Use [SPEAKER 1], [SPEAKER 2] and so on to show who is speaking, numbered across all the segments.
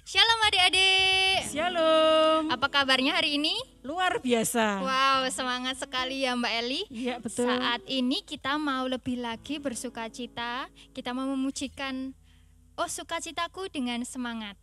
[SPEAKER 1] Shalom adik-adik.
[SPEAKER 2] Shalom.
[SPEAKER 1] Apa kabarnya hari ini?
[SPEAKER 2] Luar biasa.
[SPEAKER 1] Wow, semangat sekali ya Mbak Eli.
[SPEAKER 2] Iya, betul.
[SPEAKER 1] Saat ini kita mau lebih lagi bersukacita. Kita mau memujikan "Oh sukacitaku" dengan semangat.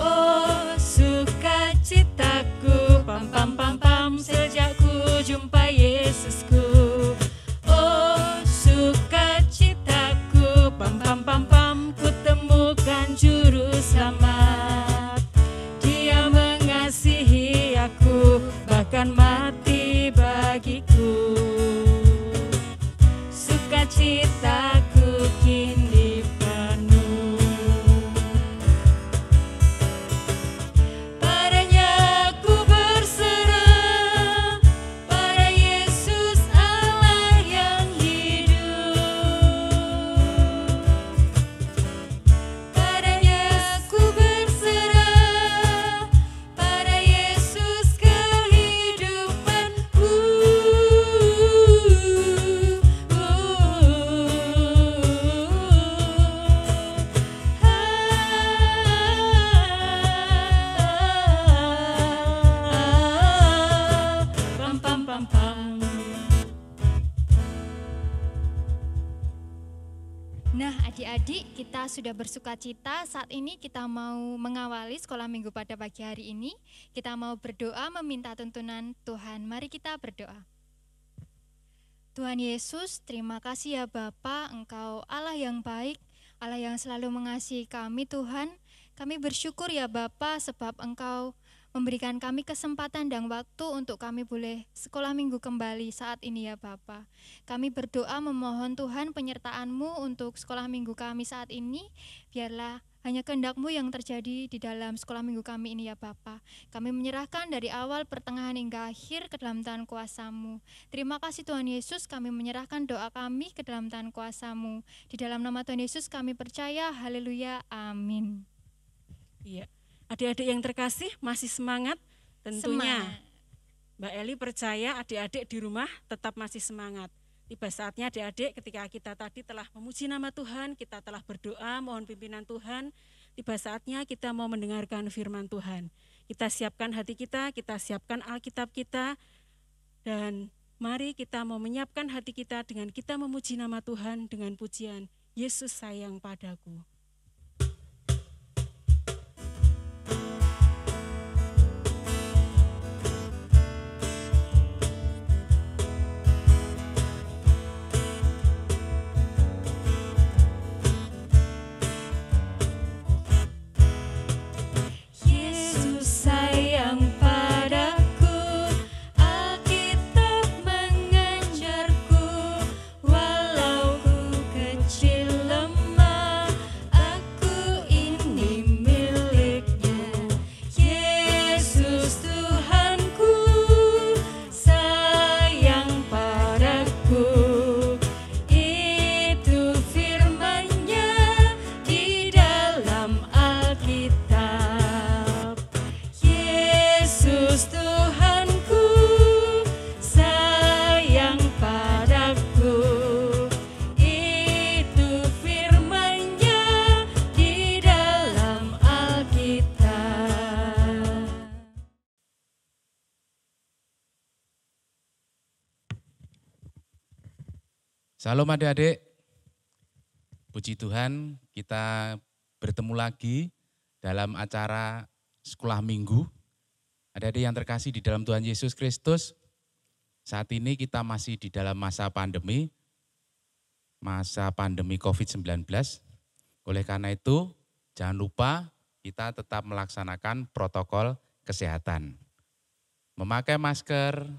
[SPEAKER 2] Oh sukacitaku, pam pam pam pam, sejak ku jumpa Yesusku. Oh sukacitaku, pam pam pam pam, ku temukan juru selamat. Dia mengasihi aku, bahkan mati bagiku. Sukacitaku kini penuh. Padanya ku berserah, pada Yesus Allah yang hidup. Padanya ku berserah, pada Yesus kehidupanku. Pam pam pam pam.
[SPEAKER 1] Nah adik-adik, kita sudah bersukacita. Saat ini kita mau mengawali sekolah minggu pada pagi hari ini. Kita mau berdoa meminta tuntunan Tuhan. Mari kita berdoa. Tuhan Yesus, terima kasih ya Bapa, Engkau Allah yang baik, Allah yang selalu mengasihi kami Tuhan. Kami bersyukur ya Bapa sebab Engkau memberikan kami kesempatan dan waktu untuk kami boleh sekolah minggu kembali saat ini ya Bapa. Kami berdoa memohon Tuhan penyertaan-Mu untuk sekolah minggu kami saat ini. Biarlah hanya kehendak-Mu yang terjadi di dalam sekolah minggu kami ini ya Bapa. Kami menyerahkan dari awal, pertengahan hingga akhir ke dalam tangan kuasa-Mu. Terima kasih Tuhan Yesus, kami menyerahkan doa kami ke dalam tangan kuasa-Mu. Di dalam nama Tuhan Yesus kami percaya, haleluya, amin.
[SPEAKER 2] Iya. Adik-adik yang terkasih masih semangat tentunya.
[SPEAKER 1] Semangat.
[SPEAKER 2] Mbak Eli percaya adik-adik di rumah tetap masih semangat. Tiba saatnya adik-adik ketika kita tadi telah memuji nama Tuhan, kita telah berdoa mohon pimpinan Tuhan, tiba saatnya kita mau mendengarkan firman Tuhan. Kita siapkan hati kita siapkan Alkitab kita, dan mari kita mau menyiapkan hati kita dengan kita memuji nama Tuhan dengan pujian Yesus sayang padaku. Yesus sayang padaku, Alkitab mengajarku, walau ku kecil lemah, aku ini miliknya. Yesus Tuhanku, sayang padaku, itu firman-Nya di dalam Alkitab. Yesus Tuhanku, sayang padaku, itu firman-Nya di dalam Alkitab.
[SPEAKER 3] Salam adik-adik, puji Tuhan kita bertemu lagi dalam acara sekolah minggu. Adik-adik yang terkasih di dalam Tuhan Yesus Kristus, saat ini kita masih di dalam masa pandemi COVID-19. Oleh karena itu, jangan lupa kita tetap melaksanakan protokol kesehatan. Memakai masker,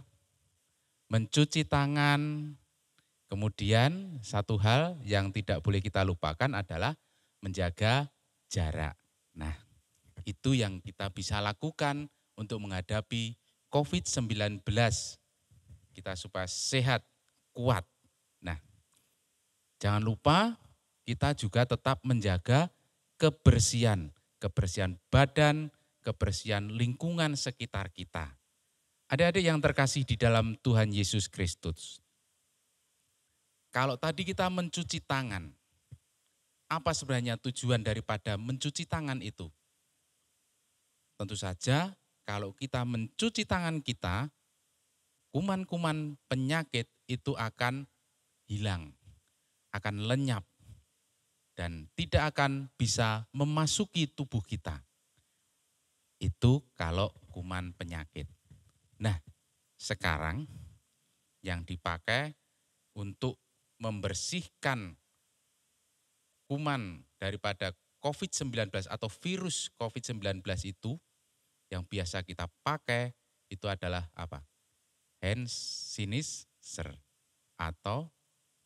[SPEAKER 3] mencuci tangan. Kemudian satu hal yang tidak boleh kita lupakan adalah menjaga jarak. Nah, itu yang kita bisa lakukan untuk menghadapi COVID-19. Kita supaya sehat, kuat. Nah, jangan lupa kita juga tetap menjaga kebersihan, kebersihan badan, kebersihan lingkungan sekitar kita. Adik-adik yang terkasih di dalam Tuhan Yesus Kristus. Kalau tadi kita mencuci tangan, apa sebenarnya tujuan daripada mencuci tangan itu? Tentu saja kalau kita mencuci tangan kita, kuman-kuman penyakit itu akan hilang, akan lenyap, dan tidak akan bisa memasuki tubuh kita. Itu kalau kuman penyakit. Nah, sekarang yang dipakai untuk membersihkan kuman daripada COVID-19 atau virus COVID-19 itu, yang biasa kita pakai itu adalah apa? Hand sanitizer atau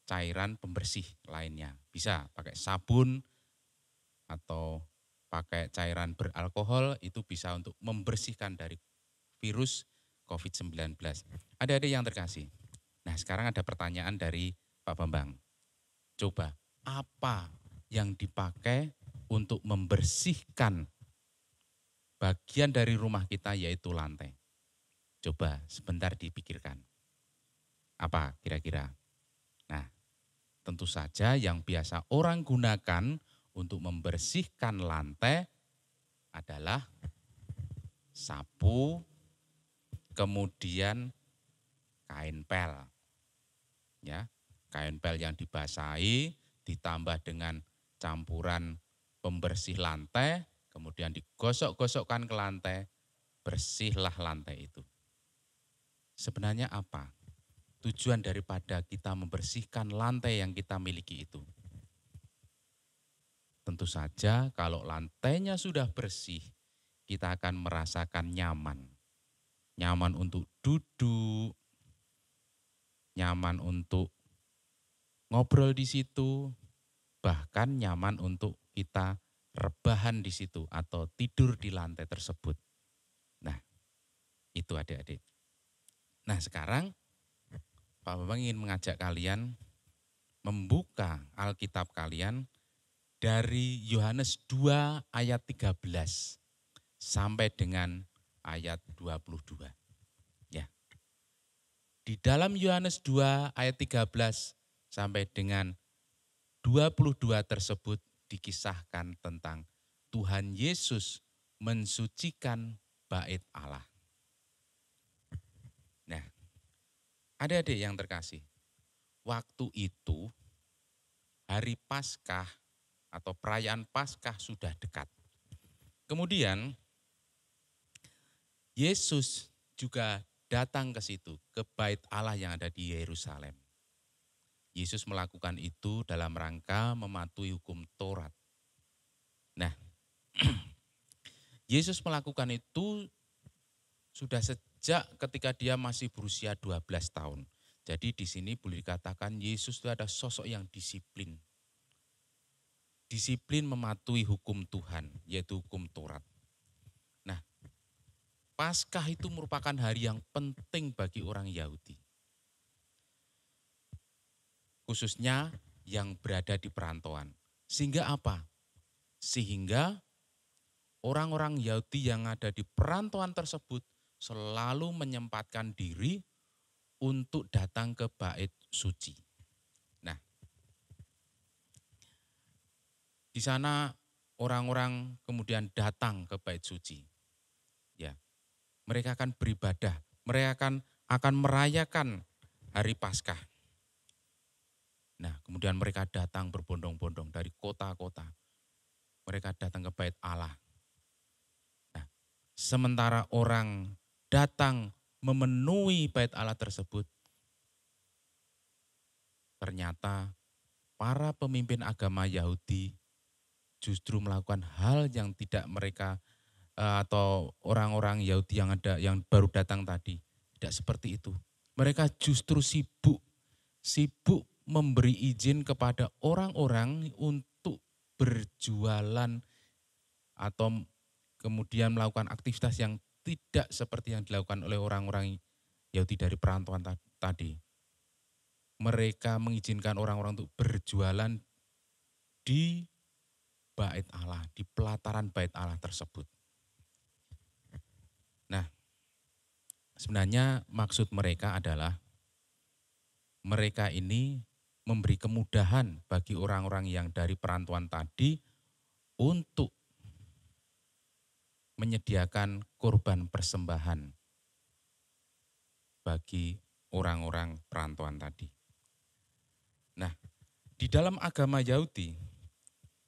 [SPEAKER 3] cairan pembersih lainnya. Bisa pakai sabun atau pakai cairan beralkohol, itu bisa untuk membersihkan dari virus COVID-19. Adik-adik yang terkasih. Nah, sekarang ada pertanyaan dari Pak Bambang. Coba, apa yang dipakai untuk membersihkan bagian dari rumah kita, yaitu lantai? Coba sebentar dipikirkan. Apa kira-kira? Nah, tentu saja yang biasa orang gunakan untuk membersihkan lantai adalah sapu, kemudian kain pel. Ya, kain pel yang dibasahi ditambah dengan campuran pembersih lantai, kemudian digosok-gosokkan ke lantai, bersihlah lantai itu. Sebenarnya apa tujuan daripada kita membersihkan lantai yang kita miliki itu? Tentu saja kalau lantainya sudah bersih, kita akan merasakan nyaman. Nyaman untuk duduk, nyaman untuk ngobrol di situ, bahkan nyaman untuk kita rebahan di situ atau tidur di lantai tersebut. Nah, itu adik-adik. Nah, sekarang Pak Bambang ingin mengajak kalian membuka Alkitab kalian dari Yohanes 2 ayat 13 sampai dengan ayat 22. Ya. Di dalam Yohanes 2 ayat 13 sampai dengan 22 tersebut dikisahkan tentang Tuhan Yesus mensucikan bait Allah. Nah, adik-adik yang terkasih, waktu itu hari Paskah atau perayaan Paskah sudah dekat. Kemudian Yesus juga datang ke situ, ke bait Allah yang ada di Yerusalem. Yesus melakukan itu dalam rangka mematuhi hukum Taurat. Nah, Yesus melakukan itu sudah sejak ketika dia masih berusia 12 tahun. Jadi di sini boleh dikatakan Yesus itu ada sosok yang disiplin. Disiplin mematuhi hukum Tuhan, yaitu hukum Taurat. Nah, Paskah itu merupakan hari yang penting bagi orang Yahudi. Khususnya yang berada di perantauan. Sehingga apa? Sehingga orang-orang Yahudi yang ada di perantauan tersebut selalu menyempatkan diri untuk datang ke bait suci. Nah, di sana orang-orang kemudian datang ke bait suci. Ya, mereka akan beribadah, mereka akan merayakan hari Paskah. Nah, kemudian mereka datang berbondong-bondong dari kota-kota. Mereka datang ke bait Allah. Nah, sementara orang datang memenuhi bait Allah tersebut, ternyata para pemimpin agama Yahudi justru melakukan hal yang tidak mereka atau orang-orang Yahudi yang baru datang tadi tidak seperti itu. Mereka justru sibuk memberi izin kepada orang-orang untuk berjualan atau kemudian melakukan aktivitas yang tidak seperti yang dilakukan oleh orang-orang Yahudi dari perantauan tadi. Mereka mengizinkan orang-orang untuk berjualan di bait Allah, di pelataran bait Allah tersebut. Nah, sebenarnya maksud mereka adalah mereka ini memberi kemudahan bagi orang-orang yang dari perantauan tadi untuk menyediakan korban persembahan bagi orang-orang perantauan tadi. Nah, di dalam agama Yahudi,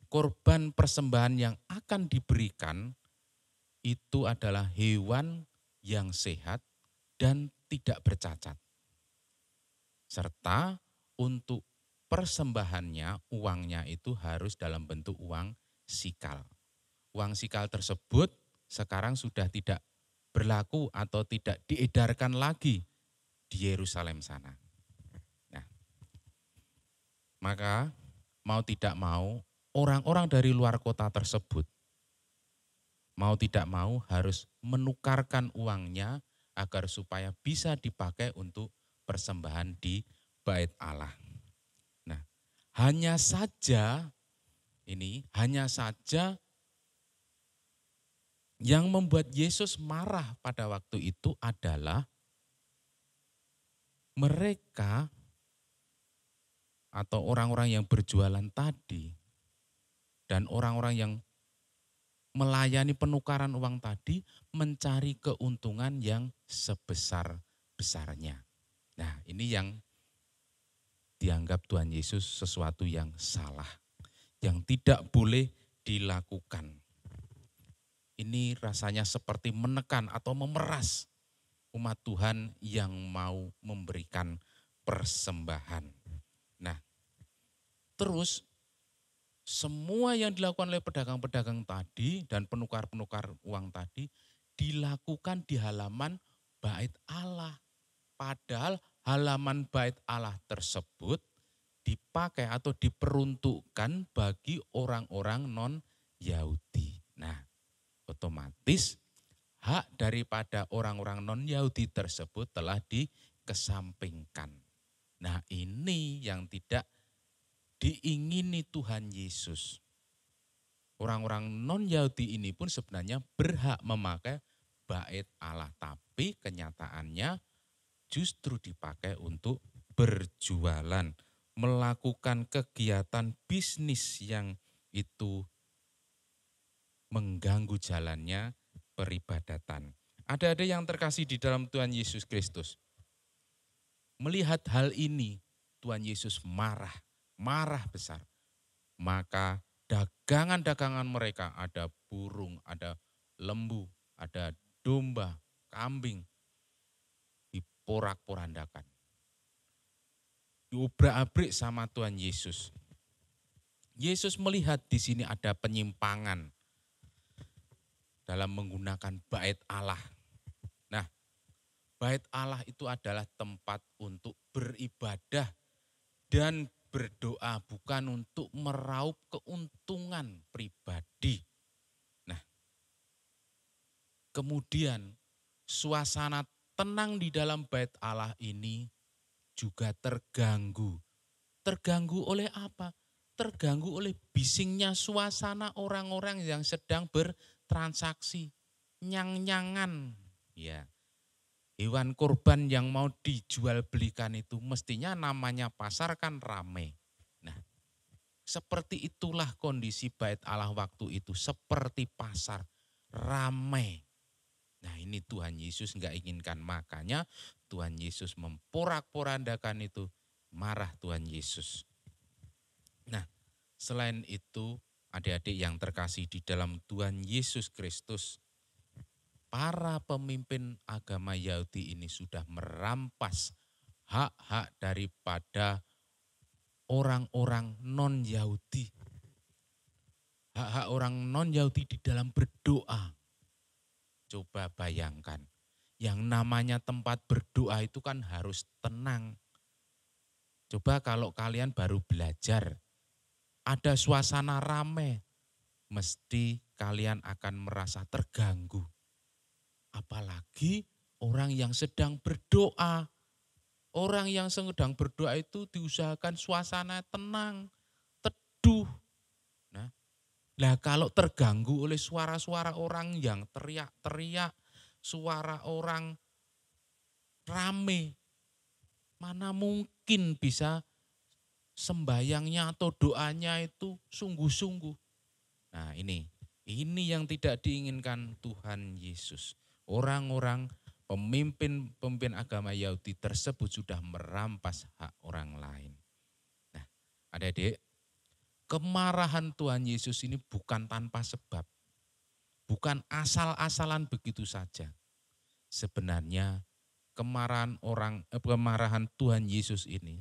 [SPEAKER 3] korban persembahan yang akan diberikan itu adalah hewan yang sehat dan tidak bercacat. Serta untuk persembahannya, uangnya itu harus dalam bentuk uang sikal. Uang sikal tersebut sekarang sudah tidak berlaku atau tidak diedarkan lagi di Yerusalem sana. Nah, maka mau tidak mau orang-orang dari luar kota tersebut mau tidak mau harus menukarkan uangnya agar supaya bisa dipakai untuk persembahan di bait Allah. Nah, hanya saja yang membuat Yesus marah pada waktu itu adalah mereka atau orang-orang yang berjualan tadi dan orang-orang yang melayani penukaran uang tadi mencari keuntungan yang sebesar-besarnya. Nah, ini yang dianggap Tuhan Yesus sesuatu yang salah, yang tidak boleh dilakukan. Ini rasanya seperti menekan atau memeras umat Tuhan yang mau memberikan persembahan. Nah, terus semua yang dilakukan oleh pedagang-pedagang tadi dan penukar-penukar uang tadi dilakukan di halaman bait Allah. Padahal halaman bait Allah tersebut dipakai atau diperuntukkan bagi orang-orang non-Yahudi. Nah, otomatis hak daripada orang-orang non-Yahudi tersebut telah dikesampingkan. Nah, ini yang tidak diingini Tuhan Yesus. Orang-orang non-Yahudi ini pun sebenarnya berhak memakai bait Allah, tapi kenyataannya justru dipakai untuk berjualan, melakukan kegiatan bisnis yang itu mengganggu jalannya peribadatan. Ada yang terkasih di dalam Tuhan Yesus Kristus. Melihat hal ini, Tuhan Yesus marah besar. Maka dagangan-dagangan mereka, ada burung, ada lembu, ada domba, kambing, diporak-porandakan. Diobrak-abrik sama Tuhan Yesus. Yesus melihat di sini ada penyimpangan dalam menggunakan bait Allah. Nah, bait Allah itu adalah tempat untuk beribadah dan berdoa, bukan untuk meraup keuntungan pribadi. Nah, kemudian suasana tenang di dalam bait Allah ini juga terganggu. Terganggu oleh apa? Terganggu oleh bisingnya suasana orang-orang yang sedang bertransaksi, nyang-nyangan. Ya, hewan kurban yang mau dijual belikan itu mestinya namanya pasar kan rame. Nah, seperti itulah kondisi bait Allah waktu itu, seperti pasar, rame. Nah, ini Tuhan Yesus enggak inginkan, makanya Tuhan Yesus memporak-porandakan itu, marah Tuhan Yesus. Nah, selain itu, adik-adik yang terkasih di dalam Tuhan Yesus Kristus, para pemimpin agama Yahudi ini sudah merampas hak-hak daripada orang-orang non-Yahudi. Hak-hak orang non-Yahudi di dalam berdoa. Coba bayangkan, yang namanya tempat berdoa itu kan harus tenang. Coba kalau kalian baru belajar, ada suasana ramai, mesti kalian akan merasa terganggu. Apalagi orang yang sedang berdoa. Orang yang sedang berdoa itu diusahakan suasana tenang, teduh, Lah kalau terganggu oleh suara-suara orang yang teriak-teriak, suara orang rame, mana mungkin bisa sembayangnya atau doanya itu sungguh-sungguh. Nah ini yang tidak diinginkan Tuhan Yesus. Orang-orang pemimpin agama Yahudi tersebut sudah merampas hak orang lain. Nah, adik-adik, kemarahan Tuhan Yesus ini bukan tanpa sebab. Bukan asal-asalan begitu saja. Sebenarnya kemarahan Tuhan Yesus ini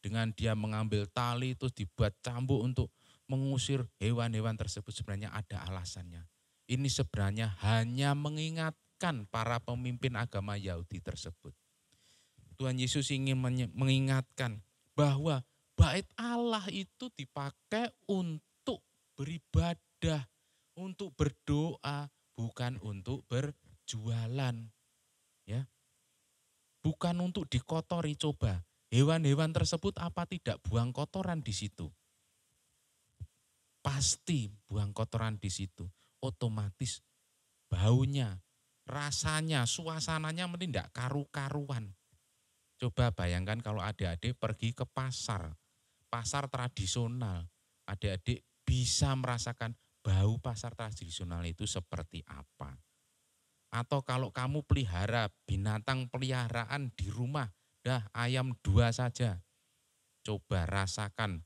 [SPEAKER 3] dengan dia mengambil tali terus dibuat cambuk untuk mengusir hewan-hewan tersebut sebenarnya ada alasannya. Ini sebenarnya hanya mengingatkan para pemimpin agama Yahudi tersebut. Tuhan Yesus ingin mengingatkan bahwa bait Allah itu dipakai untuk beribadah, untuk berdoa, bukan untuk berjualan. Ya. Bukan untuk dikotori. Coba hewan-hewan tersebut apa tidak buang kotoran di situ? Pasti buang kotoran di situ. Otomatis baunya, rasanya, suasananya mungkin tidak karu-karuan. Coba bayangkan kalau adik-adik pergi ke pasar tradisional, adik-adik bisa merasakan bau pasar tradisional itu seperti apa. Atau kalau kamu pelihara binatang peliharaan di rumah, ayam 2 saja. Coba rasakan,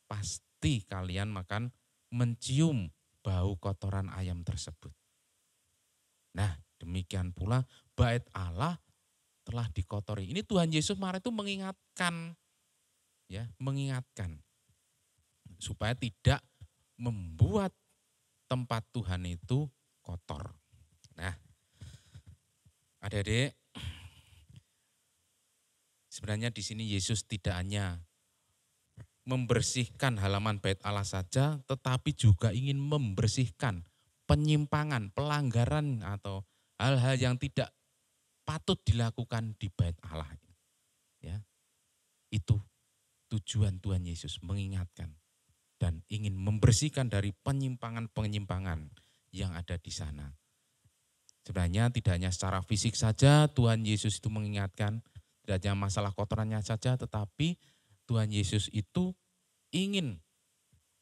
[SPEAKER 3] pasti kalian makan mencium bau kotoran ayam tersebut. Nah, demikian pula bait Allah telah dikotori. Ini Tuhan Yesus marah itu mengingatkan, ya, mengingatkan supaya tidak membuat tempat Tuhan itu kotor. Nah, adik-adik, sebenarnya di sini Yesus tidak hanya membersihkan halaman bait Allah saja, tetapi juga ingin membersihkan penyimpangan, pelanggaran atau hal-hal yang tidak patut dilakukan di bait Allah. Ya, itu tujuan Tuhan Yesus mengingatkan dan ingin membersihkan dari penyimpangan-penyimpangan yang ada di sana. Sebenarnya tidak hanya secara fisik saja Tuhan Yesus itu mengingatkan, tidak hanya masalah kotorannya saja, tetapi Tuhan Yesus itu ingin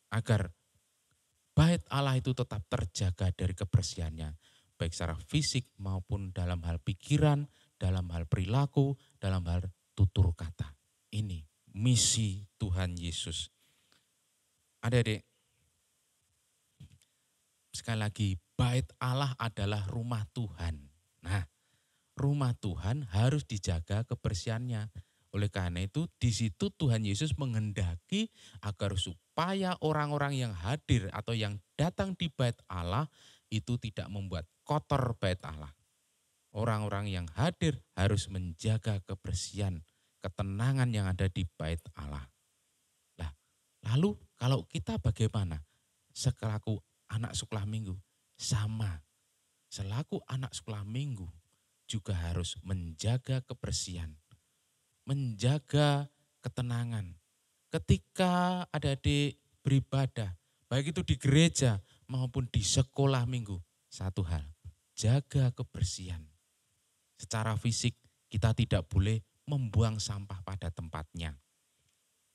[SPEAKER 3] agar bait Allah itu tetap terjaga dari kebersihannya, baik secara fisik maupun dalam hal pikiran, dalam hal perilaku, dalam hal tutur kata. Ini misi Tuhan Yesus. Adik-adik, sekali lagi, bait Allah adalah rumah Tuhan. Nah, rumah Tuhan harus dijaga kebersihannya. Oleh karena itu, di situ Tuhan Yesus menghendaki agar supaya orang-orang yang hadir atau yang datang di bait Allah itu tidak membuat kotor bait Allah. Orang-orang yang hadir harus menjaga kebersihan, ketenangan yang ada di bait Allah. Nah, lalu kalau kita bagaimana? Selaku anak sekolah minggu, sama. Selaku anak sekolah minggu juga harus menjaga kebersihan, menjaga ketenangan. Ketika adik-adik beribadah, baik itu di gereja maupun di sekolah minggu, satu hal, jaga kebersihan. Secara fisik kita tidak boleh membuang sampah pada tempatnya.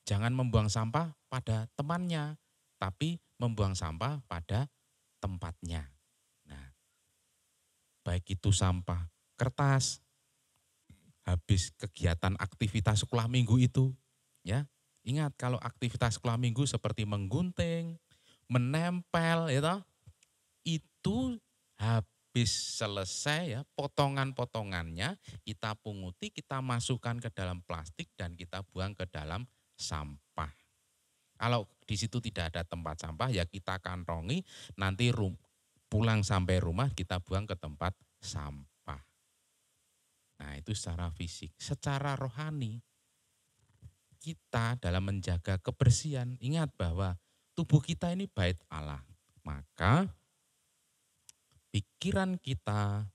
[SPEAKER 3] Jangan membuang sampah pada temannya, tapi membuang sampah pada tempatnya. Nah, baik itu sampah kertas, habis kegiatan aktivitas sekolah minggu itu, ya ingat kalau aktivitas sekolah minggu seperti menggunting, menempel, itu habis selesai ya potongan-potongannya kita punguti, kita masukkan ke dalam plastik dan kita buang ke dalam sampah. Kalau di situ tidak ada tempat sampah ya kita kantongi, nanti pulang sampai rumah kita buang ke tempat sampah. Nah itu secara fisik. Secara rohani kita dalam menjaga kebersihan, ingat bahwa tubuh kita ini bait Allah. Maka pikiran kita,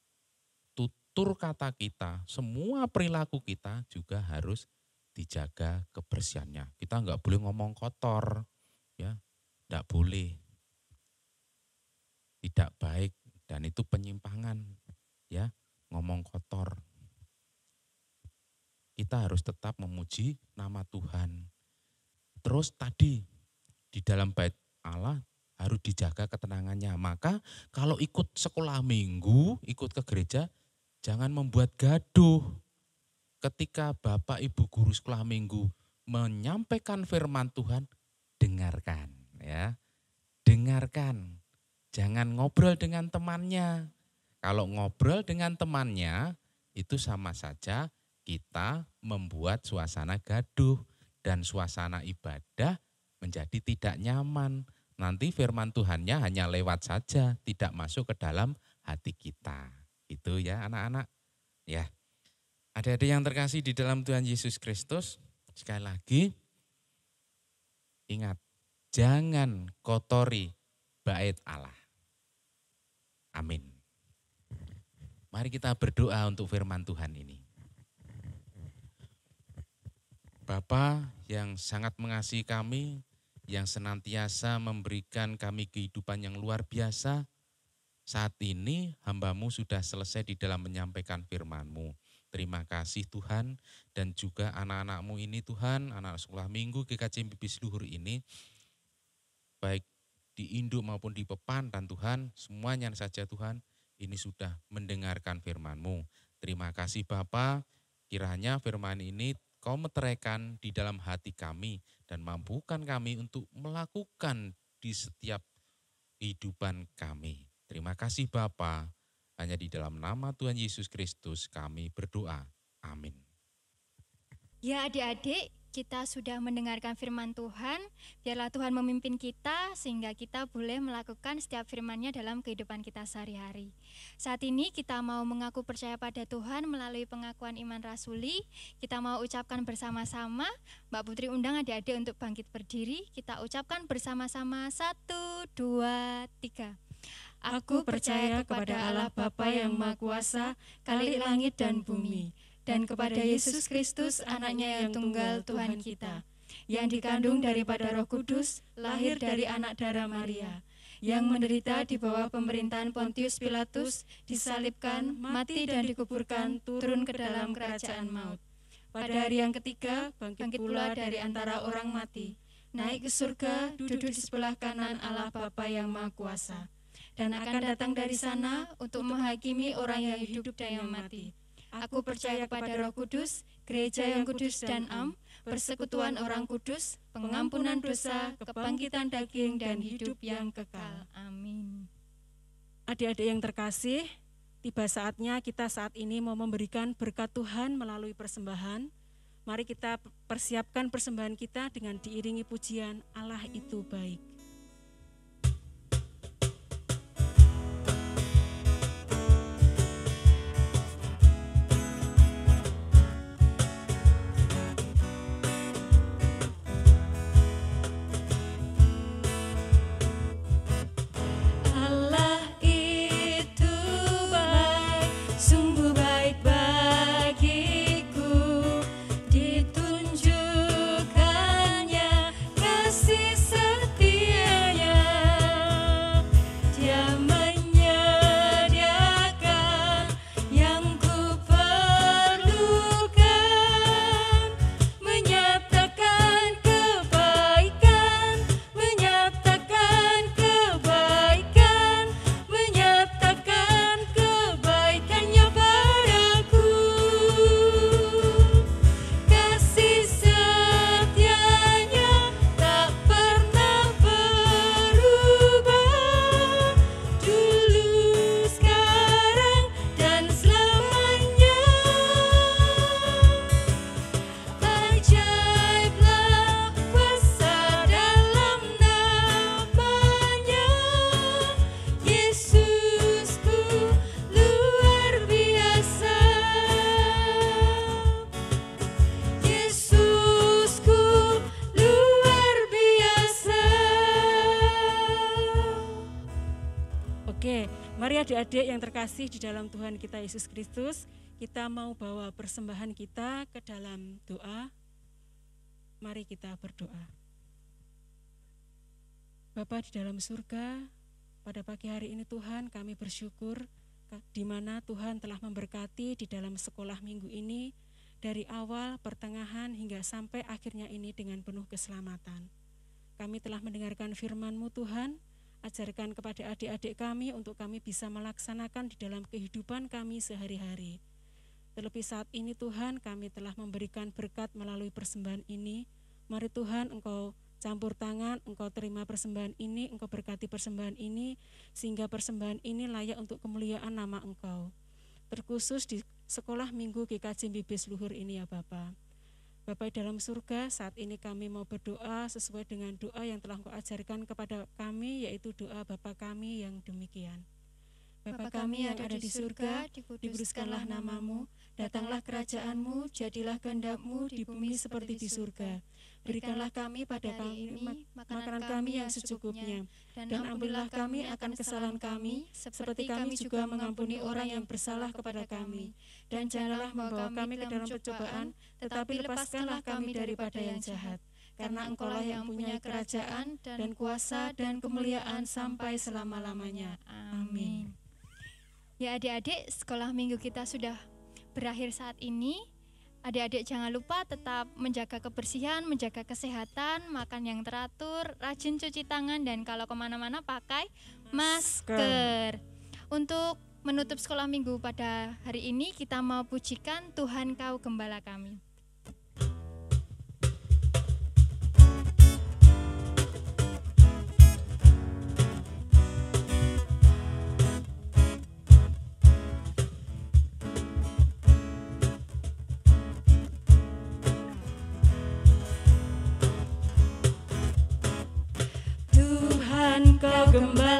[SPEAKER 3] tutur kata kita, semua perilaku kita juga harus dijaga kebersihannya. Kita enggak boleh ngomong kotor, ya, enggak boleh. tidak baik dan itu penyimpangan, ya, ngomong kotor. Kita harus tetap memuji nama Tuhan. Terus tadi di dalam bait Allah harus dijaga ketenangannya. Maka kalau ikut sekolah minggu, ikut ke gereja, jangan membuat gaduh. Ketika Bapak Ibu guru sekolah minggu menyampaikan firman Tuhan, dengarkan ya. Dengarkan. Jangan ngobrol dengan temannya. Kalau ngobrol dengan temannya itu sama saja kita membuat suasana gaduh dan suasana ibadah menjadi tidak nyaman. Nanti firman Tuhannya hanya lewat saja, tidak masuk ke dalam hati kita. Itu ya anak-anak. Ya. Adik-adik yang terkasih di dalam Tuhan Yesus Kristus, sekali lagi ingat, jangan kotori bait Allah. Amin. Mari kita berdoa untuk firman Tuhan ini. Bapa yang sangat mengasihi kami, yang senantiasa memberikan kami kehidupan yang luar biasa, saat ini hamba-Mu sudah selesai di dalam menyampaikan firman-Mu. Terima kasih Tuhan, dan juga anak-anak-Mu ini Tuhan, anak sekolah minggu GKJ Bibis Luhur ini, baik di induk maupun di pepan, dan Tuhan semuanya saja Tuhan, ini sudah mendengarkan firman-Mu. Terima kasih Bapa, kiranya firman ini Kau meteraikan di dalam hati kami dan mampukan kami untuk melakukan di setiap kehidupan kami. Terima kasih Bapa, hanya di dalam nama Tuhan Yesus Kristus kami berdoa. Amin.
[SPEAKER 1] Ya adik-adik, kita sudah mendengarkan firman Tuhan, biarlah Tuhan memimpin kita sehingga kita boleh melakukan setiap firman-Nya dalam kehidupan kita sehari-hari. Saat ini kita mau mengaku percaya pada Tuhan melalui pengakuan iman rasuli. Kita mau ucapkan bersama-sama, Mbak Putri undang adik-adik untuk bangkit berdiri. Kita ucapkan bersama-sama 1, 2, 3.
[SPEAKER 2] Aku percaya kepada Allah Bapa yang Maha Kuasa, Khalik langit dan bumi, dan kepada Yesus Kristus, anaknya yang tunggal Tuhan kita, yang dikandung daripada Roh Kudus, lahir dari anak darah Maria, yang menderita di bawah pemerintahan Pontius Pilatus, disalibkan, mati dan dikuburkan, turun ke dalam kerajaan maut. Pada hari yang ketiga, bangkit pula dari antara orang mati, naik ke surga, duduk di sebelah kanan Allah Bapa yang Maha Kuasa, dan akan datang dari sana untuk menghakimi orang yang hidup dan yang mati. Aku percaya kepada Roh Kudus, gereja yang kudus dan am, persekutuan orang kudus, pengampunan dosa, kebangkitan daging, dan hidup yang kekal.
[SPEAKER 1] Amin.
[SPEAKER 2] Adik-adik yang terkasih, tiba saatnya kita saat ini mau memberikan berkat Tuhan melalui persembahan. Mari kita persiapkan persembahan kita dengan diiringi pujian Allah itu baik. Mari adik-adik yang terkasih di dalam Tuhan kita Yesus Kristus, kita mau bawa persembahan kita ke dalam doa. Mari kita berdoa. Bapa di dalam surga, Pada pagi hari ini Tuhan, kami bersyukur di mana Tuhan telah memberkati di dalam sekolah minggu ini, dari awal, pertengahan, hingga sampai akhirnya ini dengan penuh keselamatan. Kami telah mendengarkan firman-Mu Tuhan, ajarkan kepada adik-adik kami untuk kami bisa melaksanakan di dalam kehidupan kami sehari-hari. Terlebih saat ini Tuhan, kami telah memberikan berkat melalui persembahan ini. Mari Tuhan, Engkau campur tangan, Engkau terima persembahan ini, Engkau berkati persembahan ini, sehingga persembahan ini layak untuk kemuliaan nama Engkau. Terkhusus di sekolah minggu GKJ Bibis Luhur ini ya Bapa. Bapa dalam surga, saat ini kami mau berdoa sesuai dengan doa yang telah Engkau ajarkan kepada kami, yaitu doa Bapa kami yang demikian. Bapa kami yang ada di surga, dikuduskanlah nama-Mu, datanglah kerajaan-Mu, jadilah kehendak-Mu di bumi seperti di surga. Berikanlah kami pada kami makanan kami yang secukupnya, dan ampunilah kami akan kesalahan kami, seperti kami juga mengampuni orang yang bersalah kepada kami. Dan janganlah membawa kami ke dalam pencobaan, tetapi lepaskanlah kami daripada yang jahat. Karena Engkaulah yang punya kerajaan dan kuasa dan kemuliaan sampai selama-lamanya. Amin.
[SPEAKER 1] Ya adik-adik, sekolah minggu kita sudah berakhir saat ini. Adik-adik jangan lupa tetap menjaga kebersihan, menjaga kesehatan, makan yang teratur, rajin cuci tangan, dan kalau kemana-mana pakai masker. Untuk menutup sekolah minggu pada hari ini, kita mau pujikan Tuhan Kau Gembala Kami.
[SPEAKER 2] Kau gembala